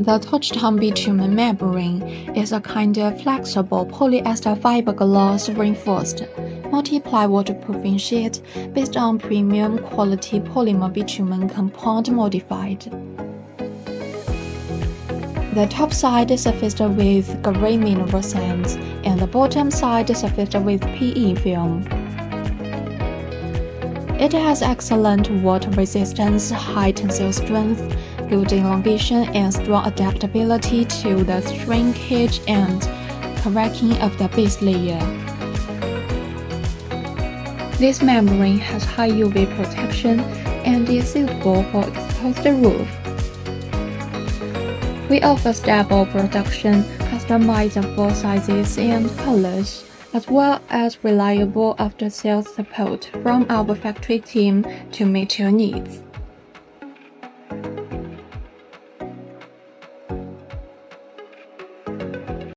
The touchdown bitumen membrane is a kind of flexible polyester fiberglass reinforced, multi-ply waterproofing sheet based on premium quality polymer bitumen compound modified. The top side is surfaced with green mineral sands, and the bottom side is surfaced with PE film. It has excellent water resistance, high tensile strength, good elongation, and strong adaptability to the shrinkage and cracking of the base layer. This membrane has high UV protection and is suitable for exposed roof. We offer stable production, customizable sizes and colors, as well as reliable after-sales support from our factory team to meet your needs.